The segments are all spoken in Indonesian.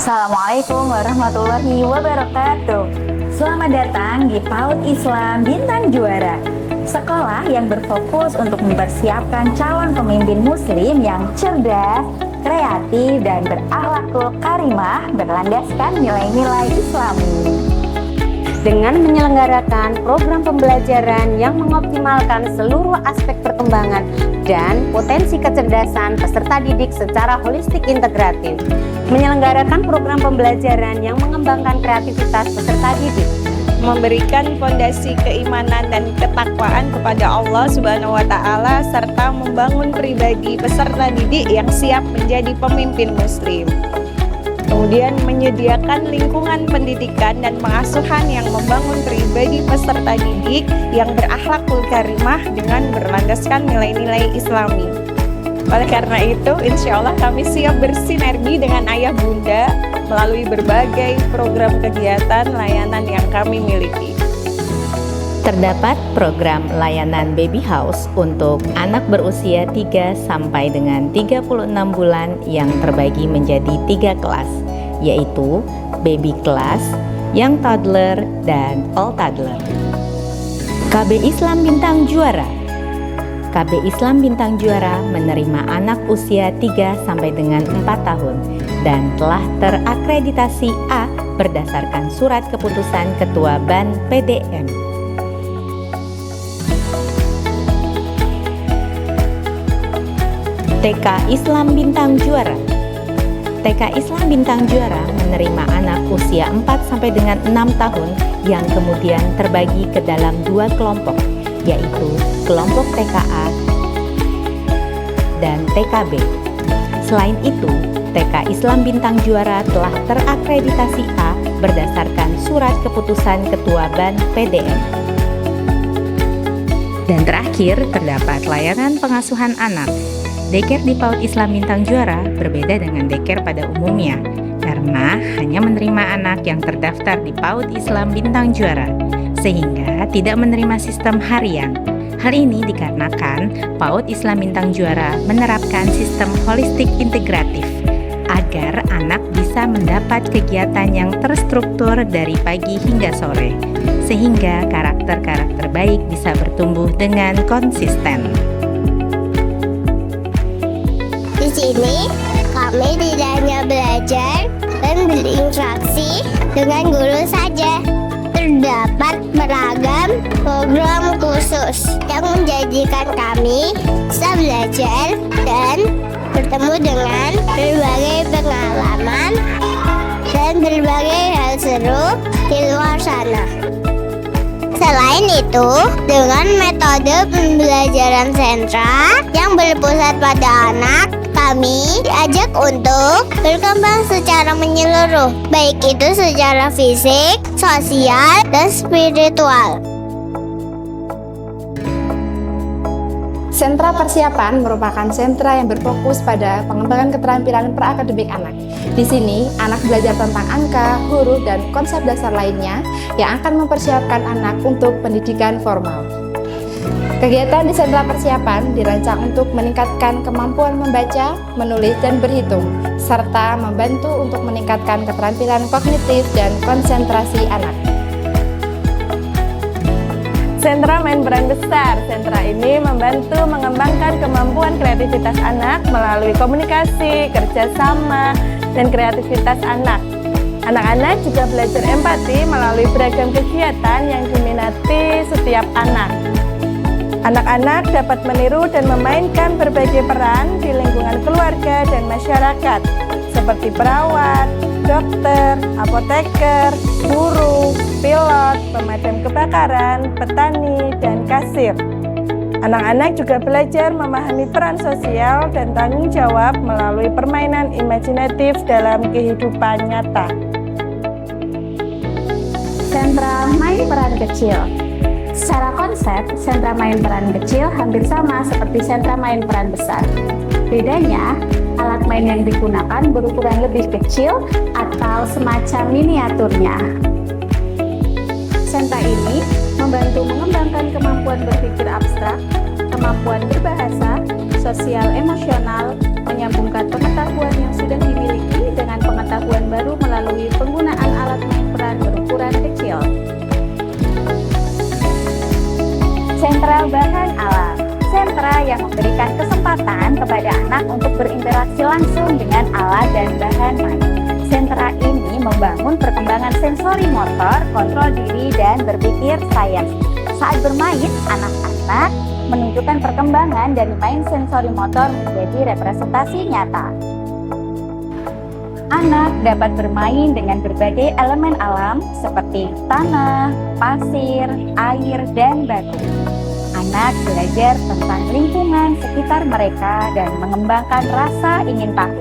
Assalamualaikum warahmatullahi wabarakatuh. Selamat datang di PAUD Islam Bintang Juara, sekolah yang berfokus untuk mempersiapkan calon pemimpin muslim yang cerdas, kreatif, dan berakhlakul karimah berlandaskan nilai-nilai Islami. Dengan menyelenggarakan program pembelajaran yang mengoptimalkan seluruh aspek perkembangan dan potensi kecerdasan peserta didik secara holistik integratif, menyelenggarakan program pembelajaran yang mengembangkan kreativitas peserta didik, memberikan fondasi keimanan dan ketakwaan kepada Allah Subhanahu wa Ta'ala, serta membangun pribadi peserta didik yang siap menjadi pemimpin muslim. Kemudian menyediakan lingkungan pendidikan dan pengasuhan yang membangun pribadi peserta didik yang berakhlakul karimah dengan berlandaskan nilai-nilai Islami. Oleh karena itu, insya Allah kami siap bersinergi dengan ayah bunda melalui berbagai program kegiatan layanan yang kami miliki. Terdapat program layanan baby house untuk anak berusia 3 sampai dengan 36 bulan yang terbagi menjadi 3 kelas, yaitu baby class, young toddler, dan all toddler. KB Islam Bintang Juara. KB Islam Bintang Juara menerima anak usia 3 sampai dengan 4 tahun dan telah terakreditasi A berdasarkan surat keputusan Ketua BAN PDM. TK Islam Bintang Juara. TK Islam Bintang Juara menerima anak usia 4 sampai dengan 6 tahun yang kemudian terbagi ke dalam 2 kelompok, yaitu kelompok TKA dan TKB. Selain itu, TK Islam Bintang Juara telah terakreditasi A berdasarkan surat keputusan Ketua BAN PDM. Dan terakhir, terdapat layanan pengasuhan anak. Daycare di PAUD Islam Bintang Juara berbeda dengan daycare pada umumnya karena hanya menerima anak yang terdaftar di PAUD Islam Bintang Juara, sehingga tidak menerima sistem harian. Hal ini dikarenakan PAUD Islam Bintang Juara menerapkan sistem holistik integratif agar anak bisa mendapat kegiatan yang terstruktur dari pagi hingga sore, sehingga karakter-karakter baik bisa bertumbuh dengan konsisten. Di sini, kami tidak hanya belajar dan berinteraksi dengan guru saja. Terdapat beragam program khusus yang menjadikan kami bisa belajar dan bertemu dengan berbagai pengalaman dan berbagai hal seru di luar sana. Selain itu, dengan metode pembelajaran sentra yang berpusat pada anak, kami diajak untuk berkembang secara menyeluruh, baik itu secara fisik, sosial, dan spiritual. Sentra Persiapan merupakan sentra yang berfokus pada pengembangan keterampilan perakademik anak. Di sini, anak belajar tentang angka, huruf, dan konsep dasar lainnya yang akan mempersiapkan anak untuk pendidikan formal. Kegiatan di sentra persiapan dirancang untuk meningkatkan kemampuan membaca, menulis, dan berhitung, serta membantu untuk meningkatkan keterampilan kognitif dan konsentrasi anak. Sentra main peran besar. Sentra ini membantu mengembangkan kemampuan kreativitas anak melalui komunikasi, kerjasama, dan kreativitas anak. Anak-anak juga belajar empati melalui beragam kegiatan yang diminati setiap anak. Anak-anak dapat meniru dan memainkan berbagai peran di lingkungan keluarga dan masyarakat, seperti perawat, dokter, apoteker, guru, pilot, pemadam kebakaran, petani, dan kasir. Anak-anak juga belajar memahami peran sosial dan tanggung jawab melalui permainan imajinatif dalam kehidupan nyata. Sentra main peran kecil. Secara konsep, sentra main peran kecil hampir sama seperti sentra main peran besar. Bedanya, alat main yang digunakan berukuran lebih kecil atau semacam miniaturnya. Sentra ini membantu mengembangkan kemampuan berpikir abstrak, kemampuan berbahasa, sosial emosional, menyambungkan pengetahuan yang sudah dimiliki dengan pengetahuan baru melalui penggunaan alat main peran berukuran kecil. Sentra bahan alam, sentra yang memberikan kesempatan kepada anak untuk berinteraksi langsung dengan alat dan bahan main. Sentra ini membangun perkembangan sensori motor, kontrol diri, dan berpikir sains. Saat bermain, anak-anak menunjukkan perkembangan dari main sensori motor menjadi representasi nyata. Anak dapat bermain dengan berbagai elemen alam seperti tanah, pasir, air, dan batu. Anak belajar tentang lingkungan sekitar mereka dan mengembangkan rasa ingin tahu.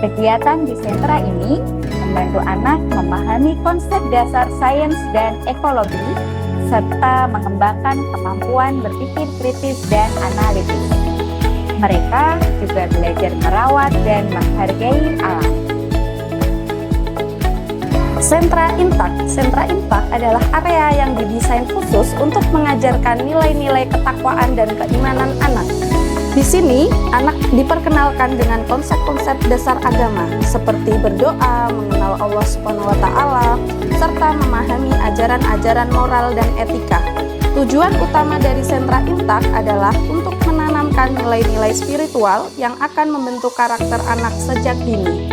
Kegiatan di sentra ini membantu anak memahami konsep dasar sains dan ekologi, serta mengembangkan kemampuan berpikir kritis dan analitis. Mereka juga belajar merawat dan menghargai alam. Sentra Impact adalah area yang didesain khusus untuk mengajarkan nilai-nilai ketakwaan dan keimanan anak. Di sini, anak diperkenalkan dengan konsep-konsep dasar agama seperti berdoa, mengenal Allah SWT, serta memahami ajaran-ajaran moral dan etika. Tujuan utama dari Sentra Impact adalah untuk menanamkan nilai-nilai spiritual yang akan membentuk karakter anak sejak dini.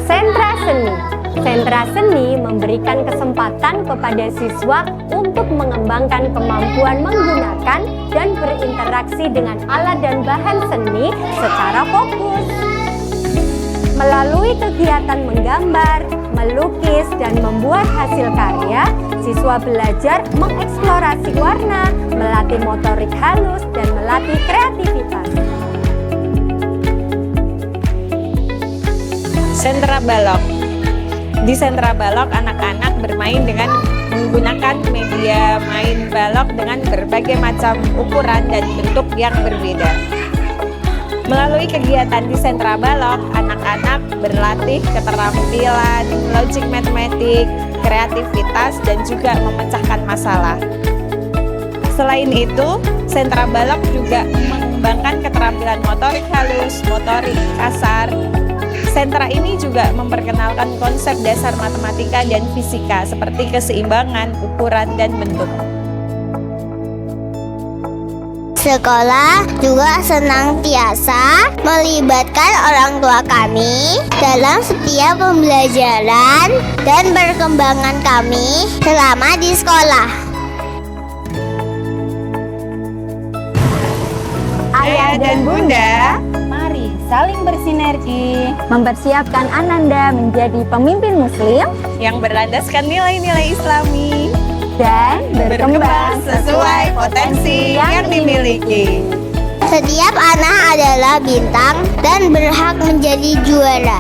Sentra seni. Sentra seni memberikan kesempatan kepada siswa untuk mengembangkan kemampuan menggunakan dan berinteraksi dengan alat dan bahan seni secara fokus. Melalui kegiatan menggambar, melukis, dan membuat hasil karya, siswa belajar mengeksplorasi warna, melatih motorik halus, dan melatih kreativitas. Sentra balok. Di sentra balok, anak-anak bermain dengan menggunakan media main balok dengan berbagai macam ukuran dan bentuk yang berbeda. Melalui kegiatan di sentra balok, anak-anak berlatih keterampilan logik matematik, kreativitas, dan juga memecahkan masalah. Selain itu, sentra balok juga mengembangkan keterampilan motorik halus, motorik kasar. Sentra ini juga memperkenalkan konsep dasar matematika dan fisika seperti keseimbangan, ukuran, dan bentuk. Sekolah juga senantiasa melibatkan orang tua kami dalam setiap pembelajaran dan perkembangan kami selama di sekolah. Ayah dan Bunda, mari saling bersinergi mempersiapkan Ananda menjadi pemimpin muslim Yang berlandaskan nilai-nilai Islami dan berkembang sesuai potensi yang dimiliki. Setiap anak adalah bintang dan berhak menjadi juara.